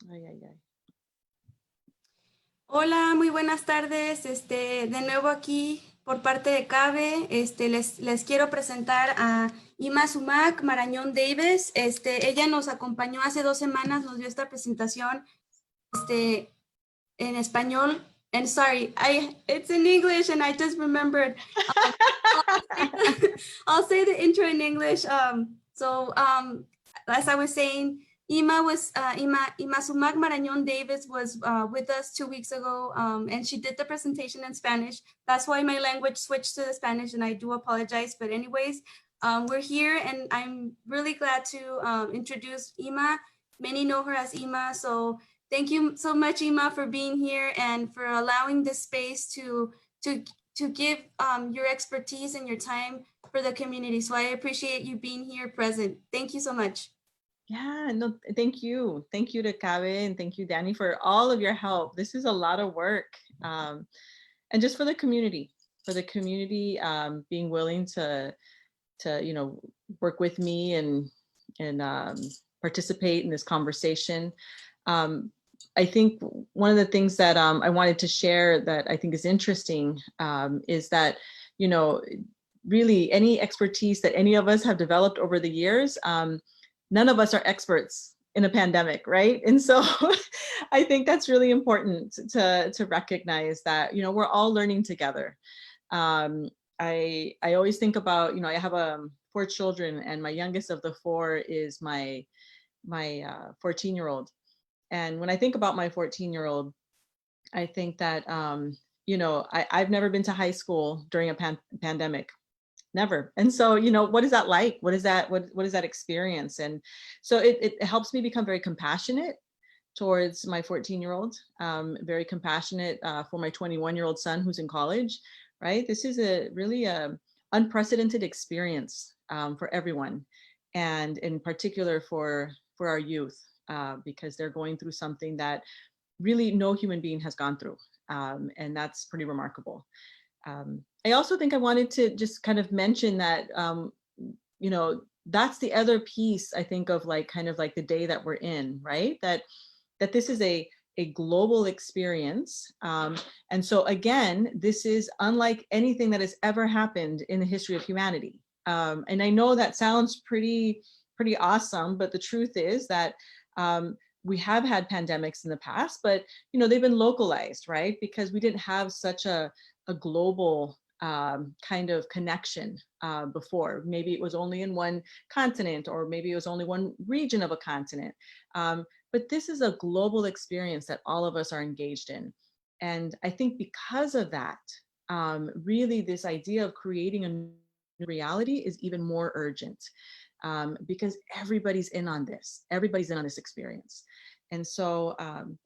Ay, ay, ay. Hola, muy buenas tardes. De nuevo aquí por parte de CABE. Les quiero presentar a Ymasumac Marañón-Davis. Ella nos acompañó hace 2 semanas, nos dio esta presentación en español. And sorry, it's in English and I just remembered. I'll say the intro in English. As I was saying, Ymasumac Marañón-Davis was with us 2 weeks ago, and she did the presentation in Spanish. That's why my language switched to the Spanish, and I do apologize. But anyways, we're here, and I'm really glad to introduce Ima. Many know her as Ima, so thank you so much, Ima, for being here and for allowing this space to give your expertise and your time for the community. So I appreciate you being here present. Thank you so much. Yeah, no, thank you. Thank you to Cabe and thank you, Danny, for all of your help. This is a lot of work. And just for the community being willing to work with me and participate in this conversation. I think one of the things that I wanted to share that I think is interesting is that, really any expertise that any of us have developed over the years, none of us are experts in a pandemic, right? And so I think that's really important to recognize that, we're all learning together. I always think about, I have 4 children, and my youngest of the 4 is my 14-year-old. And when I think about my 14-year-old, I think that, I've never been to high school during a pandemic. Never. And so, what is that like? What is that experience? And so it helps me become very compassionate towards my 14-year-old, very compassionate for my 21-year-old son who's in college, right? This is a really unprecedented experience for everyone, and in particular for our youth, because they're going through something that really no human being has gone through, and that's pretty remarkable. I also think I wanted to just kind of mention that, that's the other piece, I think, of kind of the day that we're in, right? That this is a global experience. And so again, this is unlike anything that has ever happened in the history of humanity. And I know that sounds pretty awesome, but the truth is that we have had pandemics in the past, but they've been localized, right? Because we didn't have such a global kind of connection before. Maybe it was only in one continent, or maybe it was only one region of a continent. But this is a global experience that all of us are engaged in. And I think because of that, really this idea of creating a new reality is even more urgent, because everybody's in on this. Everybody's in on this experience. And so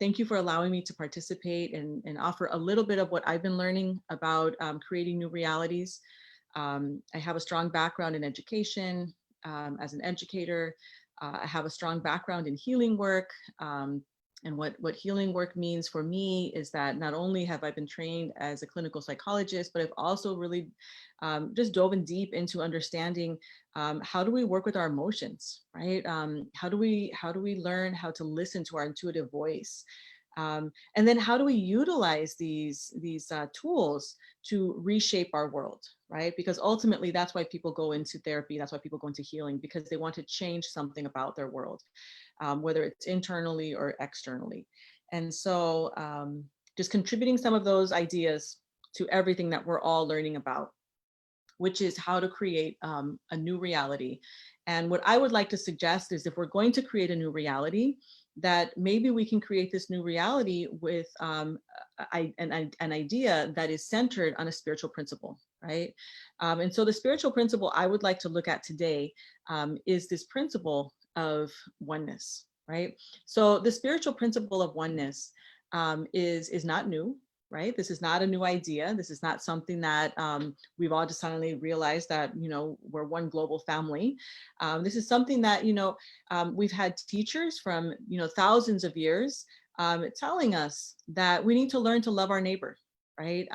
thank you for allowing me to participate and offer a little bit of what I've been learning about creating new realities. I have a strong background in education as an educator. I have a strong background in healing work. And what healing work means for me is that not only have I been trained as a clinical psychologist, but I've also really just dove in deep into understanding how do we work with our emotions, right? How do we learn how to listen to our intuitive voice? And then how do we utilize these tools to reshape our world, right? Because ultimately that's why people go into therapy, that's why people go into healing, because they want to change something about their world, whether it's internally or externally. And so just contributing some of those ideas to everything that we're all learning about, which is how to create a new reality. And what I would like to suggest is, if we're going to create a new reality, that maybe we can create this new reality with an idea that is centered on a spiritual principle, right? And so the spiritual principle I would like to look at today is this principle of oneness, right? So the spiritual principle of oneness is not new, right? This is not a new idea. This is not something that we've all just suddenly realized that, we're one global family. This is something that, we've had teachers from, thousands of years telling us that we need to learn to love our neighbor, right?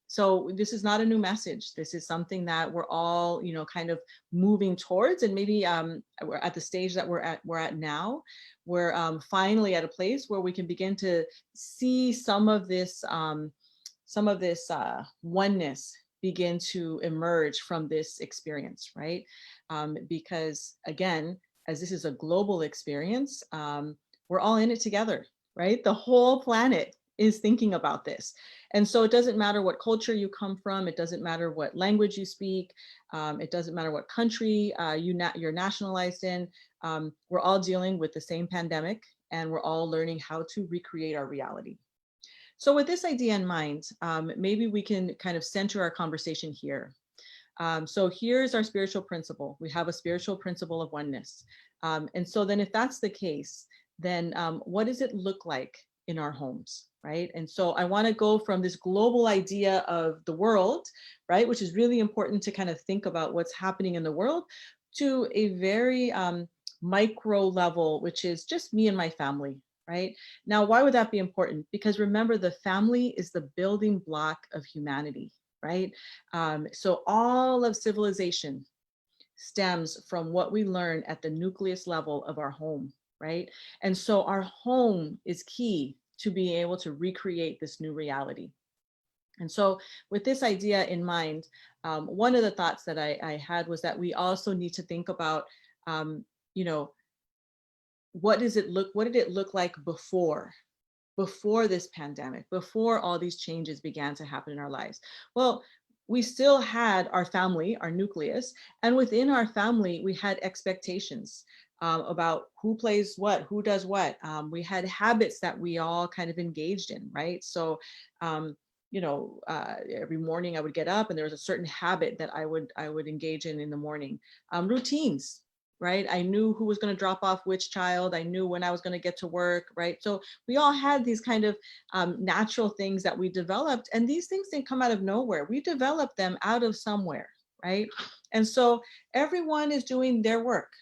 So this is not a new message. This is something that we're all, kind of moving towards. And maybe we're at the stage that we're at now. We're finally at a place where we can begin to see some of this oneness begin to emerge from this experience, right? Because again, as this is a global experience, we're all in it together, right? The whole planet is thinking about this. And so it doesn't matter what culture you come from. It doesn't matter what language you speak. It doesn't matter what country you're nationalized in. We're all dealing with the same pandemic, and we're all learning how to recreate our reality. So with this idea in mind, maybe we can kind of center our conversation here. So here's our spiritual principle. We have a spiritual principle of oneness. And so then if that's the case, then what does it look like in our homes, right? And so I want to go from this global idea of the world, right, which is really important to kind of think about what's happening in the world, to a very micro level, which is just me and my family, right? Now, why would that be important? Because remember, the family is the building block of humanity, right? So all of civilization stems from what we learn at the nucleus level of our home, right? And so our home is key to being able to recreate this new reality. And so with this idea in mind, one of the thoughts that I had was that we also need to think about, what did it look like before this pandemic, before all these changes began to happen in our lives? Well, we still had our family, our nucleus, and within our family, we had expectations about who plays what, who does what. We had habits that we all kind of engaged in, right? So, every morning I would get up, and there was a certain habit that I would engage in the morning. Routines, right? I knew who was going to drop off which child. I knew when I was going to get to work, right? So we all had these kind of natural things that we developed, and these things didn't come out of nowhere. We developed them out of somewhere, right? And so everyone is doing their work,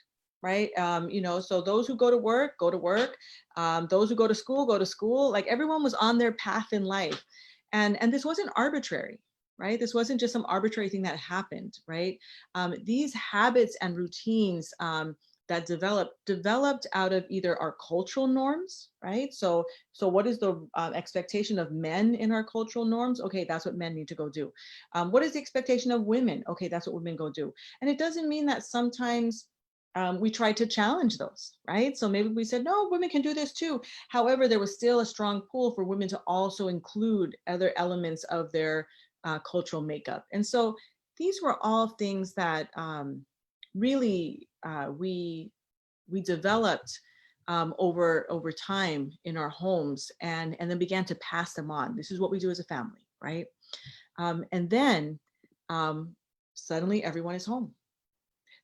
right? So those who go to work, go to work. Those who go to school. Like everyone was on their path in life, and this wasn't arbitrary. Right? This wasn't just some arbitrary thing that happened, right? These habits and routines that developed out of either our cultural norms, right? So what is the expectation of men in our cultural norms? Okay, that's what men need to go do. What is the expectation of women? Okay, that's what women go do. And it doesn't mean that sometimes we tried to challenge those, right? So maybe we said, no, women can do this too. However, there was still a strong pull for women to also include other elements of their cultural makeup. And so these were all things that really we developed over time in our homes, and then began to pass them on. This is what we do as a family, right? And then suddenly everyone is home.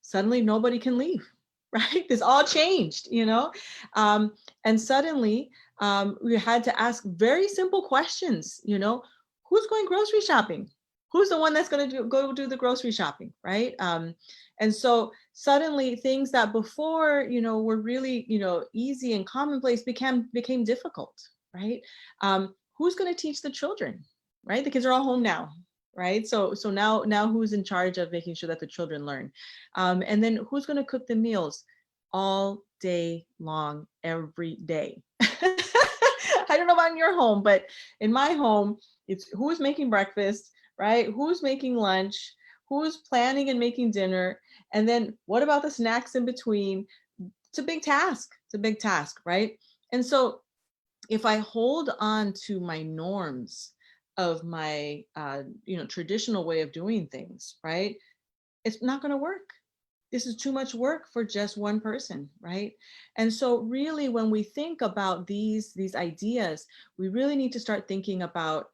Suddenly nobody can leave, right? This all changed, and suddenly we had to ask very simple questions, who's going grocery shopping? Who's the one that's going to go do the grocery shopping, right? And so suddenly things that before, were really, easy and commonplace became difficult, right? Who's going to teach the children, right? The kids are all home now, right? So now who's in charge of making sure that the children learn? And then who's going to cook the meals all day long, every day? I don't know about in your home, but in my home, it's who's making breakfast, right? Who's making lunch? Who's planning and making dinner? And then what about the snacks in between? It's a big task. It's a big task, right? And so if I hold on to my norms of my, traditional way of doing things, right? It's not going to work. This is too much work for just one person, right? And so really when we think about these ideas, we really need to start thinking about,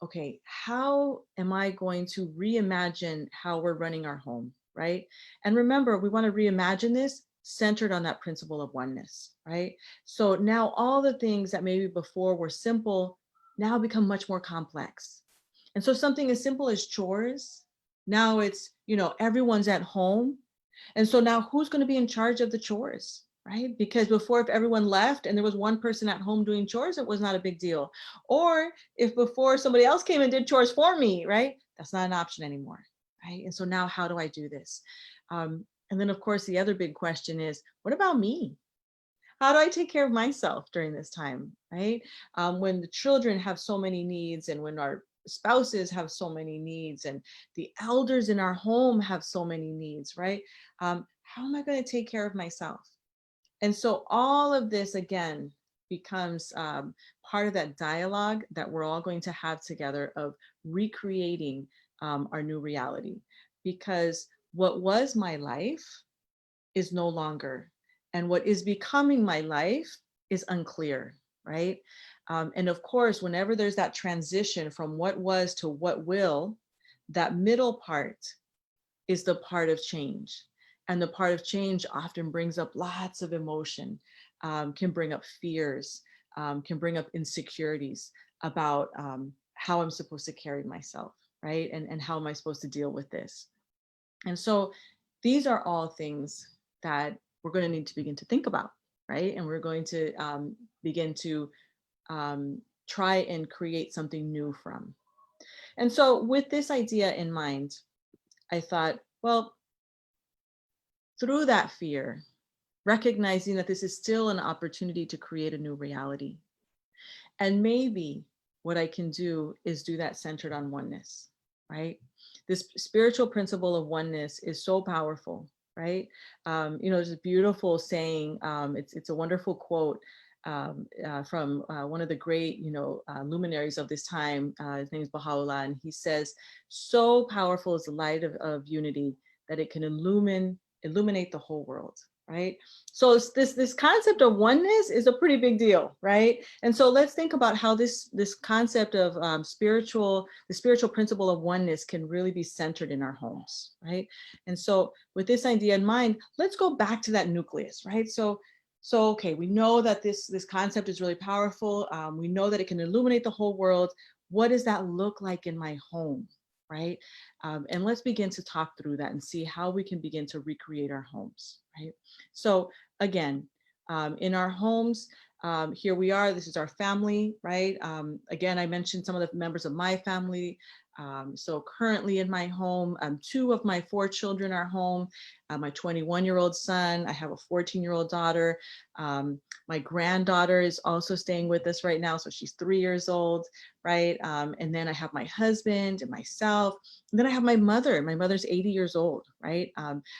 okay, how am I going to reimagine how we're running our home, right? And remember, we want to reimagine this centered on that principle of oneness, right? So now all the things that maybe before were simple now become much more complex. And so something as simple as chores, now it's, everyone's at home. And so now who's going to be in charge of the chores, right? Because before, if everyone left and there was one person at home doing chores, it was not a big deal. Or if before somebody else came and did chores for me, right? That's not an option anymore, right? And so now how do I do this? And then of course, the other big question is, what about me? How do I take care of myself during this time, right? When the children have so many needs, and when our spouses have so many needs, and the elders in our home have so many needs, right? How am I going to take care of myself? And so all of this again becomes part of that dialogue that we're all going to have together of recreating our new reality. Because what was my life is no longer, and what is becoming my life is unclear, right? And of course, whenever there's that transition from what was to what will, that middle part is the part of change. And the part of change often brings up lots of emotion, can bring up fears, can bring up insecurities about how I'm supposed to carry myself, right? And how am I supposed to deal with this? And so these are all things that we're going to need to begin to think about, right? And we're going to begin to try and create something new from. And so with this idea in mind, I thought, well, through that fear, recognizing that this is still an opportunity to create a new reality. And maybe what I can do is do that centered on oneness, right? This spiritual principle of oneness is so powerful, right? There's a beautiful saying, it's a wonderful quote from one of the great, luminaries of this time. His name is Baha'u'llah, and he says, so powerful is the light of unity that it can illuminate the whole world, right? So this concept of oneness is a pretty big deal, right? And so let's think about how this concept of the spiritual principle of oneness can really be centered in our homes, right? And so with this idea in mind, let's go back to that nucleus, right? So okay, we know that this concept is really powerful. We know that it can illuminate the whole world. What does that look like in my home, right? And let's begin to talk through that and see how we can begin to recreate our homes, right? So again, in our homes, here we are, this is our family, right? Again, I mentioned some of the members of my family. So currently in my home, 2 of my 4 children are home. My 21-year-old son, I have a 14-year-old daughter. My granddaughter is also staying with us right now, so she's 3 years old, right? And then I have my husband and myself. And then I have my mother. My mother's 80 years old, right?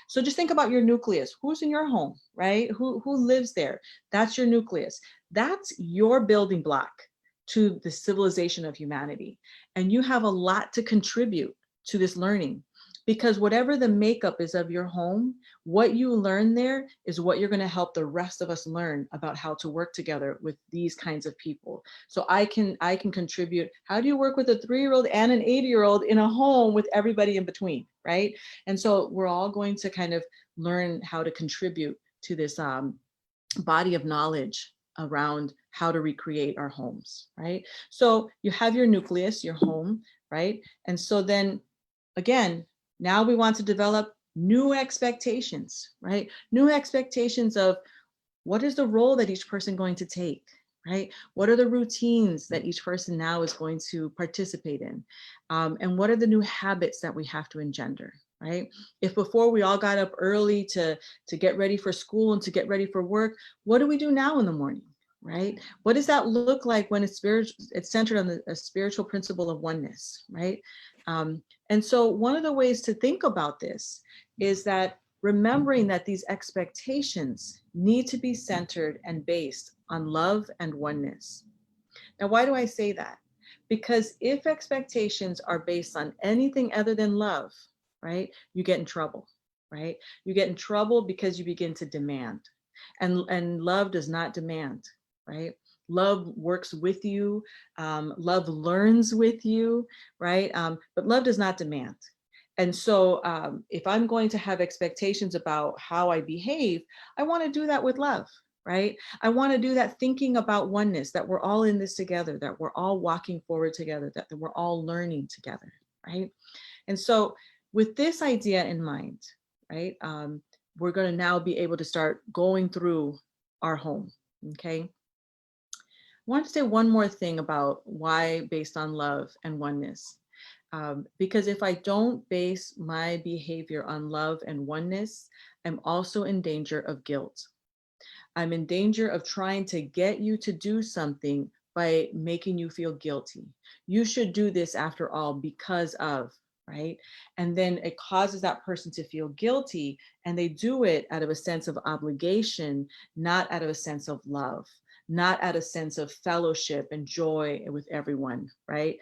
So just think about your nucleus. Who's in your home, right? Who lives there? That's your nucleus. That's your building block to the civilization of humanity. And you have a lot to contribute to this learning, because whatever the makeup is of your home, what you learn there is what you're going to help the rest of us learn about how to work together with these kinds of people. So I can contribute. How do you work with a 3-year-old and an 80-year-old in a home with everybody in between, right? And so we're all going to kind of learn how to contribute to this body of knowledge around how to recreate our homes, right? So you have your nucleus, your home, right? And so then again, now we want to develop new expectations, right? New expectations of what is the role that each person going to take, right? What are the routines that each person now is going to participate in? And what are the new habits that we have to engender, right? If before we all got up early to get ready for school and to get ready for work, what do we do now in the morning, right? What does that look like when it's centered on a spiritual principle of oneness, right? And so one of the ways to think about this is that remembering that these expectations need to be centered and based on love and oneness. Now, why do I say that? Because if expectations are based on anything other than love, right, you get in trouble, right? You get in trouble because you begin to demand. And love does not demand, right? Love works with you. Love learns with you, right? But love does not demand. And so if I'm going to have expectations about how I behave, I want to do that with love, right? I want to do that thinking about oneness, that we're all in this together, that we're all walking forward together, that we're all learning together, right? And so with this idea in mind, right, we're going to now be able to start going through our home. Okay. I want to say one more thing about why based on love and oneness. Because if I don't base my behavior on love and oneness, I'm also in danger of guilt. I'm in danger of trying to get you to do something by making you feel guilty. You should do this after all because of, right? And then it causes that person to feel guilty, and they do it out of a sense of obligation, not out of a sense of love, not out of a sense of fellowship and joy with everyone, right?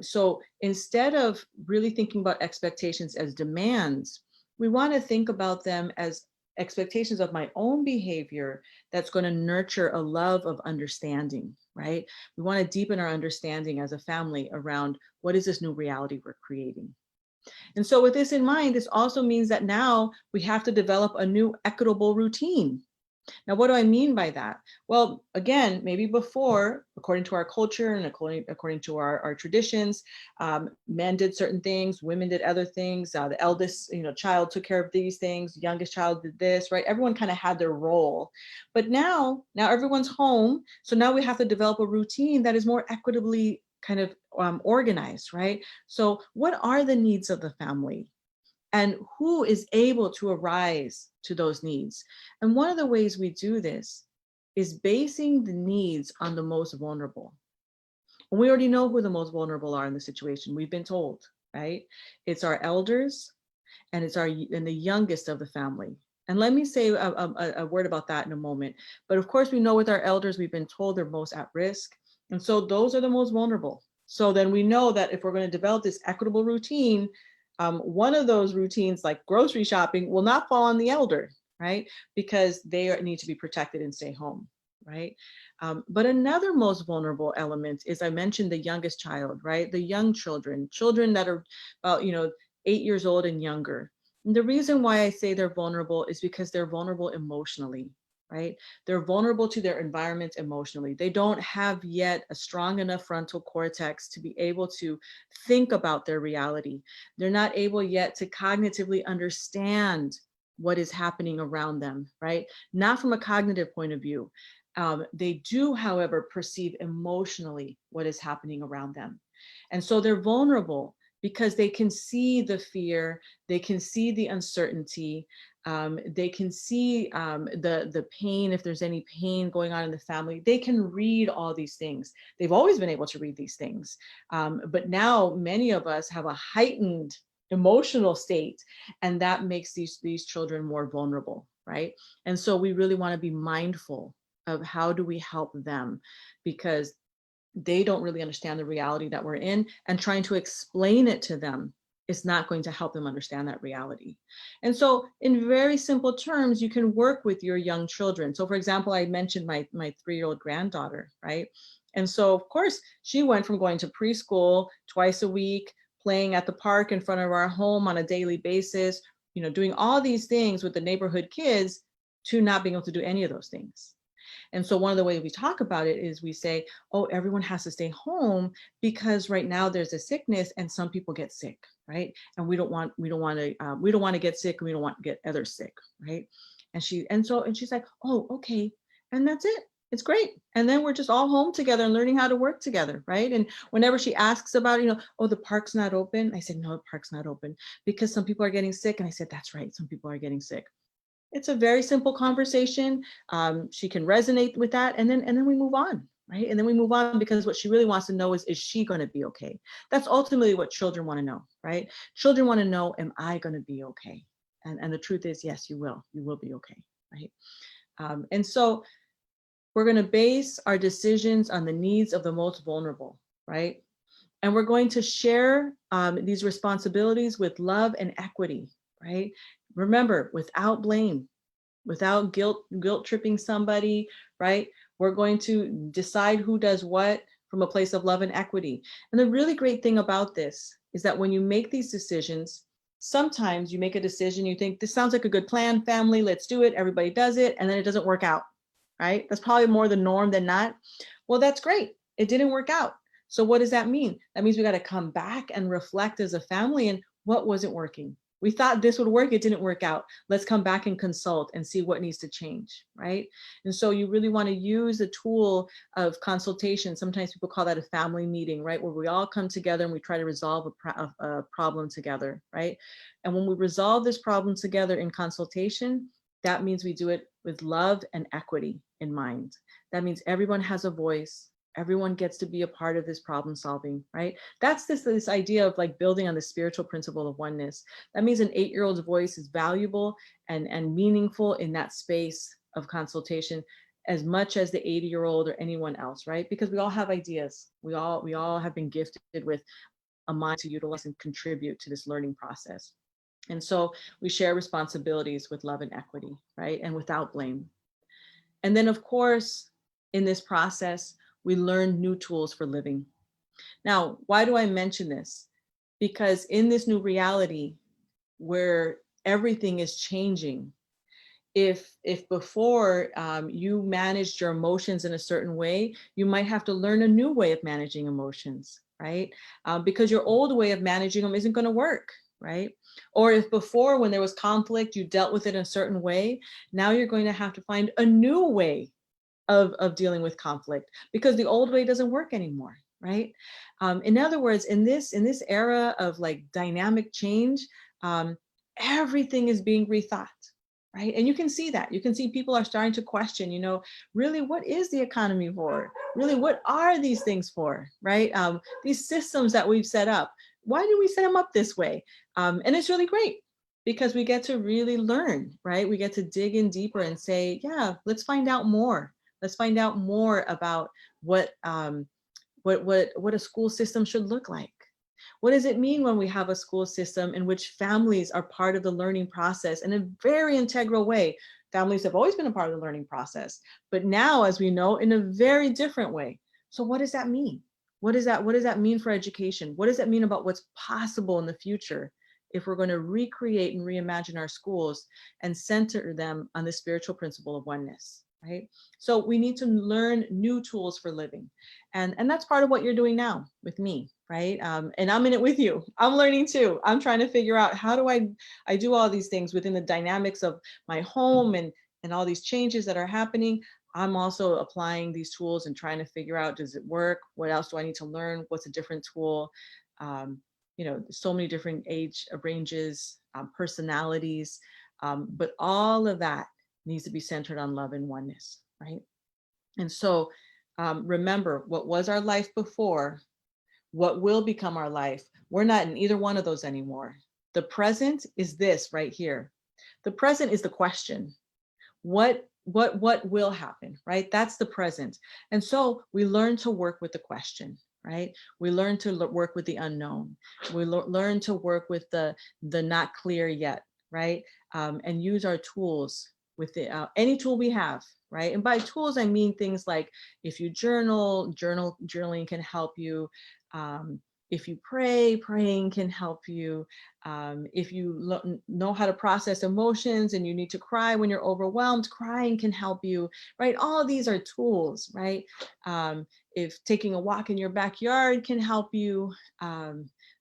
So instead of really thinking about expectations as demands, we want to think about them as expectations of my own behavior that's going to nurture a love of understanding, right? We want to deepen our understanding as a family around what is this new reality we're creating. And so, with this in mind, this also means that now we have to develop a new equitable routine. Now, what do I mean by that? Well, again, maybe before, according to our culture and according to our traditions, men did certain things, women did other things. The eldest, child took care of these things, youngest child did this, right? Everyone kind of had their role. But now everyone's home. So now we have to develop a routine that is more equitably kind of organized, right? So what are the needs of the family? And who is able to arise to those needs? And one of the ways we do this is basing the needs on the most vulnerable. And we already know who the most vulnerable are in the situation. We've been told, right? It's our elders, and the youngest of the family. And let me say a word about that in a moment. But of course, we know with our elders, we've been told they're most at risk. And so those are the most vulnerable. So then we know that if we're going to develop this equitable routine, one of those routines, like grocery shopping, will not fall on the elder, right? Because they need to be protected and stay home, right? But another most vulnerable element is, I mentioned the youngest child, right? The young children that are about, 8 years old and younger. And the reason why I say they're vulnerable is because they're vulnerable emotionally, right? They're vulnerable to their environment emotionally. They don't have yet a strong enough frontal cortex to be able to think about their reality. They're not able yet to cognitively understand what is happening around them, right? Not from a cognitive point of view. They do, however, perceive emotionally what is happening around them. And so they're vulnerable because they can see the fear, they can see the uncertainty, they can see the pain, if there's any pain going on in the family. They can read all these things. They've always been able to read these things. But now many of us have a heightened emotional state, and that makes these children more vulnerable, right? And so we really want to be mindful of how do we help them, because they don't really understand the reality that we're in, and trying to explain it to them is not going to help them understand that reality. And so in very simple terms, you can work with your young children. So for example, I mentioned my 3-year-old granddaughter, right? And so of course she went from going to preschool twice a week, playing at the park in front of our home on a daily basis, doing all these things with the neighborhood kids, to not being able to do any of those things. And so one of the ways we talk about it is we say, oh, everyone has to stay home because right now there's a sickness and some people get sick, right? And we don't want to get sick, and we don't want to get others sick, right? And she's like, oh, okay. And that's it. It's great. And then we're just all home together and learning how to work together, right? And whenever she asks about, oh, the park's not open, I said, no, the park's not open because some people are getting sick. And I said, that's right, some people are getting sick. It's a very simple conversation. She can resonate with that, and then we move on, right? And then we move on, because what she really wants to know is she going to be okay? That's ultimately what children want to know, right? Children want to know, am I going to be okay? And the truth is, yes, you will. You will be okay, right? And so we're going to base our decisions on the needs of the most vulnerable, right? And we're going to share these responsibilities with love and equity, right? Remember, without blame, without guilt tripping somebody, right? We're going to decide who does what from a place of love and equity. And the really great thing about this is that when you make these decisions, sometimes you make a decision, you think, this sounds like a good plan, family, let's do it, everybody does it, and then it doesn't work out, right? That's probably more the norm than not. Well, that's great. It didn't work out. So what does that mean? That means we got to come back and reflect as a family, and what wasn't working? We thought this would work. It didn't work out. Let's come back and consult and see what needs to change, right? And so you really want to use the tool of consultation. Sometimes people call that a family meeting, right? Where we all come together and we try to resolve a problem together, right? And when we resolve this problem together in consultation, that means we do it with love and equity in mind. That means everyone has a voice. Everyone gets to be a part of this problem solving, right? That's this idea of like building on the spiritual principle of oneness. That means an 8-year-old's voice is valuable and meaningful in that space of consultation as much as the 80-year-old or anyone else, right? Because we all have ideas. We all have been gifted with a mind to utilize and contribute to this learning process. And so we share responsibilities with love and equity, right? And without blame. And then of course, in this process, we learn new tools for living. Now, why do I mention this? Because in this new reality where everything is changing, if before you managed your emotions in a certain way, you might have to learn a new way of managing emotions, right? Because your old way of managing them isn't going to work, right? Or if before when there was conflict, you dealt with it in a certain way, now you're going to have to find a new way of dealing with conflict because the old way doesn't work anymore, right? In other words, in this era of like dynamic change, everything is being rethought, right? And you can see that. You can see people are starting to question, really, what is the economy for? Really, what are these things for, right? These systems that we've set up, why do we set them up this way? And it's really great because we get to really learn, right? We get to dig in deeper and say, yeah, let's find out more. Let's find out more about what a school system should look like. What does it mean when we have a school system in which families are part of the learning process in a very integral way? Families have always been a part of the learning process, but now, as we know, in a very different way. So what does that mean? What does that mean for education? What does that mean about what's possible in the future if we're going to recreate and reimagine our schools and center them on the spiritual principle of oneness? Right? So we need to learn new tools for living. And that's part of what you're doing now with me, right? And I'm in it with you. I'm learning too. I'm trying to figure out how do I do all these things within the dynamics of my home and all these changes that are happening. I'm also applying these tools and trying to figure out, does it work? What else do I need to learn? What's a different tool? So many different age ranges, personalities, but all of that needs to be centered on love and oneness, right? And so remember, what was our life before, what will become our life, we're not in either one of those anymore. The present is this right here. The present is the question. What will happen, right? That's the present. And so we learn to work with the question, right? We learn to work with the unknown. We learn to work with the not clear yet, right? And use our tools with any tool we have, right? And by tools, I mean things like if you journaling can help you. If you pray, praying can help you. If you know how to process emotions and you need to cry when you're overwhelmed, crying can help you, right? All of these are tools, right? If taking a walk in your backyard can help you,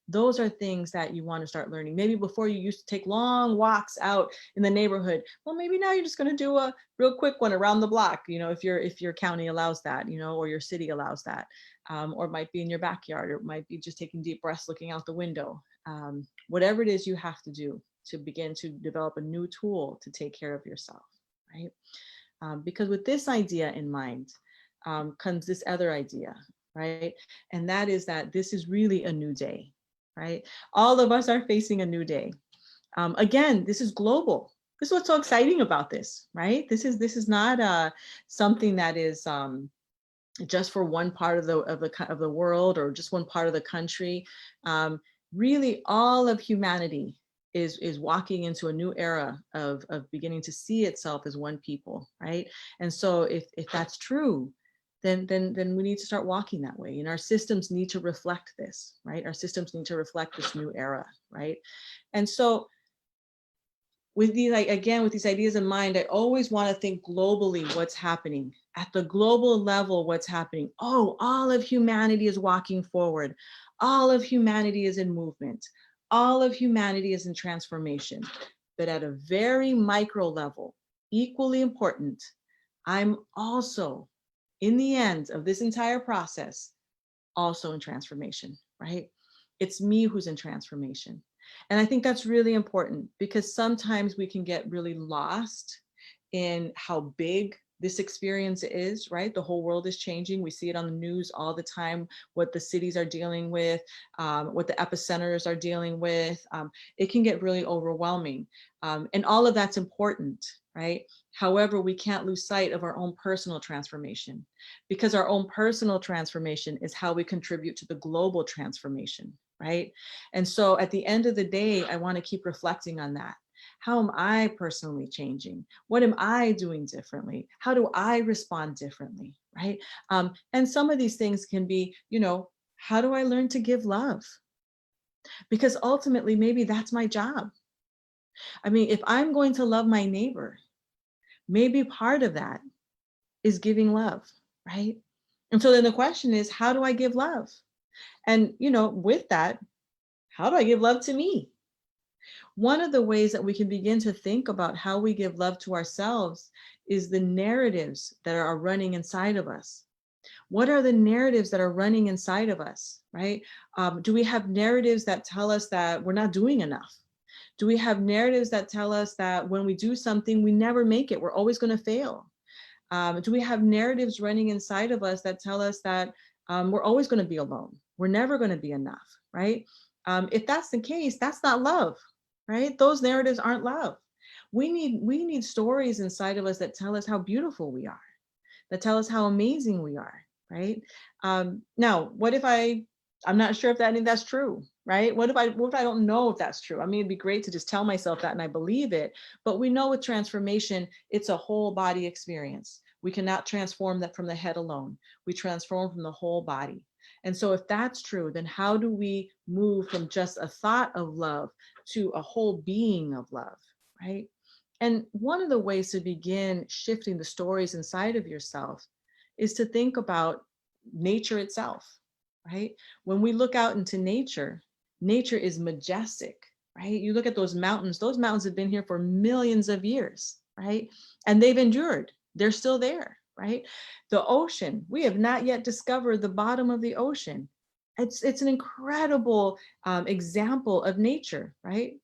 those are things that you want to start learning. Maybe before you used to take long walks out in the neighborhood. Well, maybe now you're just going to do a real quick one around the block, if your county allows that, or your city allows that. Or it might be in your backyard, or it might be just taking deep breaths, looking out the window. Whatever it is you have to do to begin to develop a new tool to take care of yourself, right? Because with this idea in mind comes this other idea, right? And that is that this is really a new day, right? All of us are facing a new day. Again, this is global. This is what's so exciting about this, right? This is not something that is just for one part of the world or just one part of the country. Really, all of humanity is walking into a new era of beginning to see itself as one people, right? And so, if that's true, then we need to start walking that way, and our systems need to reflect this, right? Our systems need to reflect this new era, right? And so, with these, with these ideas in mind, I always want to think globally what's happening. At the global level, what's happening? Oh, all of humanity is walking forward. All of humanity is in movement. all of humanity is in transformation, but at a very micro level, equally important, I'm also, in the end of this entire process, also in transformation, right? It's me who's in transformation. And I think that's really important because sometimes we can get really lost in how big this experience is, right? The whole world is changing. We see it on the news all the time, what the cities are dealing with, what the epicenters are dealing with. It can get really overwhelming. And all of that's important, right? However, we can't lose sight of our own personal transformation because our own personal transformation is how we contribute to the global transformation, right? And so at the end of the day, I want to keep reflecting on that. How am I personally changing? What am I doing differently? How do I respond differently, right? And some of these things can be, how do I learn to give love? Because ultimately, maybe that's my job. I mean, if I'm going to love my neighbor, maybe part of that is giving love, right? And so then the question is, how do I give love? And, with that, how do I give love to me? One of the ways that we can begin to think about how we give love to ourselves is the narratives that are running inside of us. What are the narratives that are running inside of us, right? Do we have narratives that tell us that we're not doing enough? Do we have narratives that tell us that when we do something, we never make it, we're always going to fail? Do we have narratives running inside of us that tell us that we're always going to be alone? We're never going to be enough, right? If that's the case, that's not love, right? Those narratives aren't love. We need stories inside of us that tell us how beautiful we are, that tell us how amazing we are, right? Now, what if I'm not sure if that's true, right? What if I don't know if that's true? I mean, it'd be great to just tell myself that and I believe it, but we know with transformation, it's a whole body experience. We cannot transform that from the head alone. We transform from the whole body. And so if that's true, then how do we move from just a thought of love to a whole being of love, right? And one of the ways to begin shifting the stories inside of yourself is to think about nature itself, right? When we look out into nature, nature is majestic, right? You look at those mountains have been here for millions of years, right? And they've endured, they're still there, right? The ocean, we have not yet discovered the bottom of the ocean. It's an incredible example of nature, right?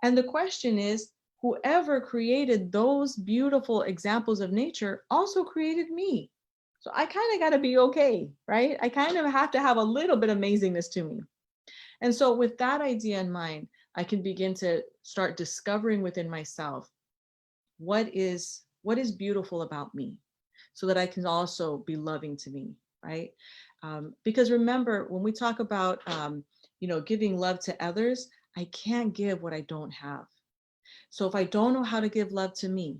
And the question is, whoever created those beautiful examples of nature also created me. So I kind of got to be okay, right? I kind of have to have a little bit of amazingness to me. And so with that idea in mind, I can begin to start discovering within myself what is beautiful about me so that I can also be loving to me, right? Because remember, when we talk about, giving love to others, I can't give what I don't have. So if I don't know how to give love to me,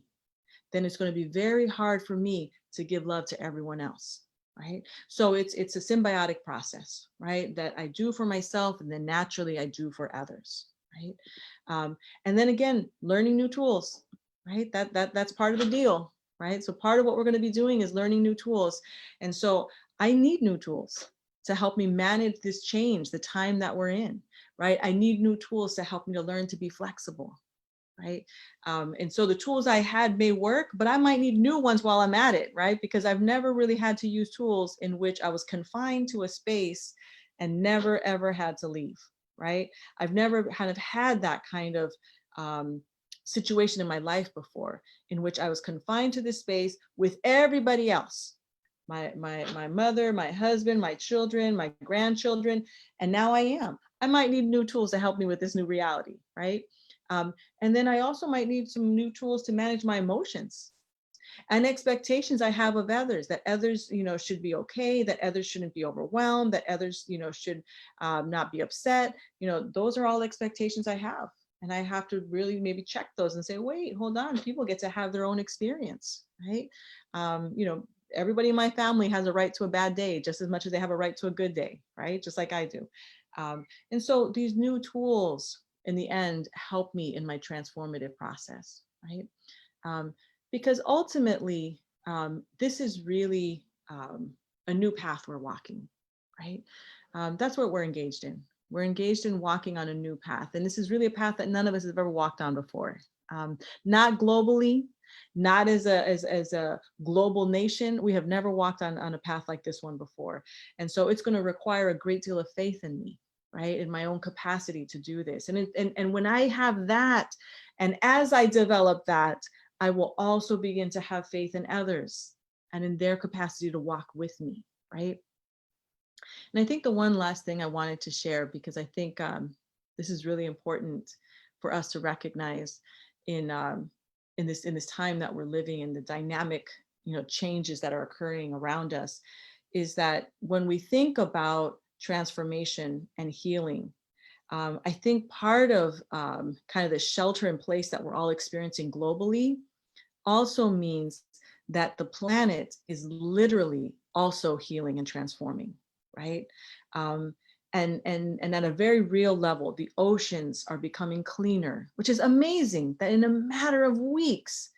then it's going to be very hard for me to give love to everyone else, right? So it's a symbiotic process, right? That I do for myself and then naturally I do for others, right? And then again, learning new tools, right? That's part of the deal, right? So part of what we're going to be doing is learning new tools. And so I need new tools to help me manage this change, the time that we're in, right? I need new tools to help me to learn to be flexible, right? And so the tools I had may work, but I might need new ones while I'm at it, right? Because I've never really had to use tools in which I was confined to a space and never ever had to leave, right? I've never kind of had that kind of situation in my life before, in which I was confined to this space with everybody else. My mother, my husband, my children, my grandchildren, and now I am. I might need new tools to help me with this new reality, right? And then I also might need some new tools to manage my emotions and expectations I have of others, that others, should be okay, that others shouldn't be overwhelmed, that others, should not be upset. Those are all expectations I have. And I have to really maybe check those and say, wait, hold on, people get to have their own experience, right? Everybody in my family has a right to a bad day just as much as they have a right to a good day, right? Just like I do. And so these new tools in the end help me in my transformative process, right? Because ultimately, this is really a new path we're walking, right? That's what we're engaged in. We're engaged in walking on a new path. And this is really a path that none of us have ever walked on before. Not globally, not as a global nation. We have never walked on a path like this one before. And so it's going to require a great deal of faith in me, right? In my own capacity to do this. And when I have that, and as I develop that, I will also begin to have faith in others and in their capacity to walk with me, right? And I think the one last thing I wanted to share, because I think this is really important for us to recognize in this time that we're living in, the dynamic, changes that are occurring around us, is that when we think about transformation and healing, I think part of kind of the shelter in place that we're all experiencing globally also means that the planet is literally also healing and transforming, right? And at a very real level, the oceans are becoming cleaner, which is amazing that in a matter of weeks,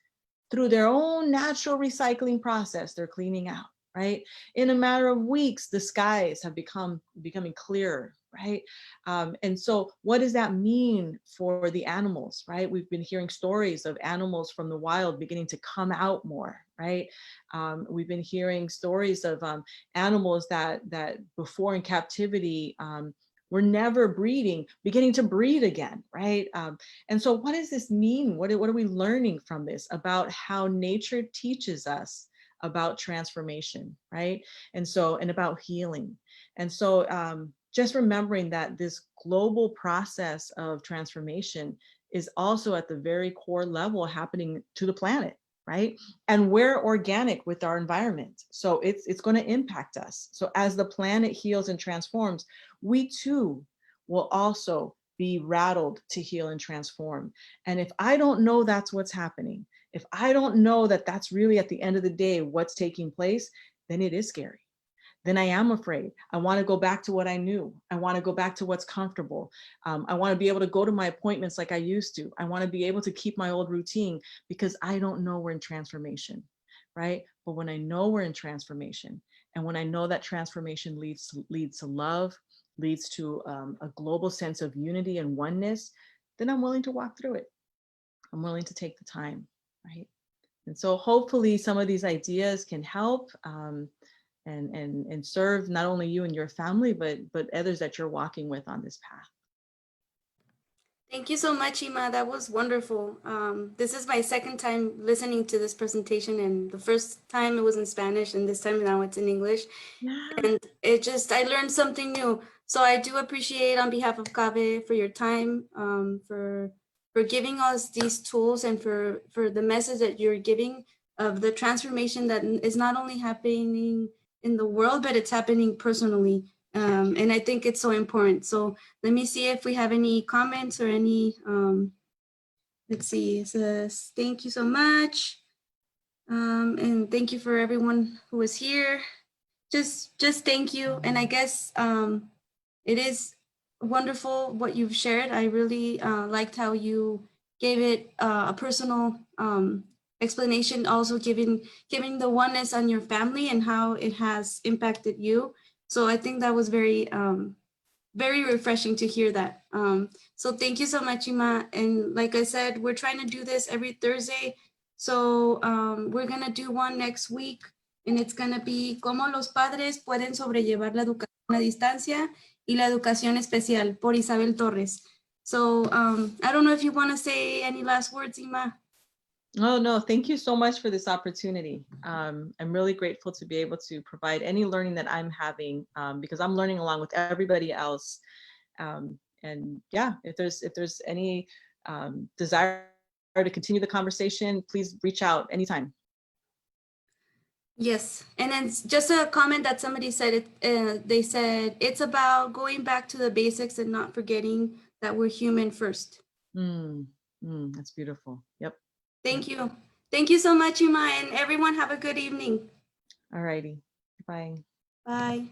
through their own natural recycling process, they're cleaning out, right? In a matter of weeks, the skies have becoming clearer, right? And so what does that mean for the animals, right? We've been hearing stories of animals from the wild beginning to come out more, right? We've been hearing stories of animals that before in captivity were never breeding, beginning to breed again, right? And so what does this mean? What are we learning from this about how nature teaches us about transformation, right? And about healing. And so just remembering that this global process of transformation is also at the very core level happening to the planet, right? And we're organic with our environment. So it's going to impact us. So as the planet heals and transforms, we too will also be rattled to heal and transform. And if I don't know that's what's happening, if I don't know that that's really at the end of the day what's taking place, then it is scary. Then I am afraid. I want to go back to what I knew. I want to go back to what's comfortable. I want to be able to go to my appointments like I used to. I want to be able to keep my old routine because I don't know we're in transformation, right? But when I know we're in transformation, and when I know that transformation leads to love, leads to a global sense of unity and oneness, then I'm willing to walk through it. I'm willing to take the time, right? And so hopefully some of these ideas can help and serve not only you and your family, but others that you're walking with on this path. Thank you so much, Ima. That was wonderful. This is my second time listening to this presentation, and the first time it was in Spanish, and this time now it's in English. Yeah. And I learned something new. So I do appreciate on behalf of CABE for your time, for giving us these tools and for the message that you're giving of the transformation that is not only happening in the world, but it's happening personally. And I think it's so important. So let me see if we have any comments or any, let's see, it says, thank you so much. And thank you for everyone who was here. Just thank you. And I guess it is wonderful what you've shared. I really liked how you gave it a personal explanation, also giving the oneness on your family and how it has impacted you. So I think that was very, very refreshing to hear that. So thank you so much, Ima. And like I said, we're trying to do this every Thursday. So we're going to do one next week. And it's going to be cómo los padres pueden sobrellevar la educación a distancia y la educación especial por Isabel Torres. So I don't know if you want to say any last words, Ima. Oh, no, thank you so much for this opportunity. I'm really grateful to be able to provide any learning that I'm having because I'm learning along with everybody else. And yeah, if there's any desire to continue the conversation, please reach out anytime. Yes, and then just a comment that somebody said, they said, it's about going back to the basics and not forgetting that we're human first. That's beautiful. Yep. Thank you. Thank you so much, Ima, and everyone have a good evening. All righty. Bye. Bye.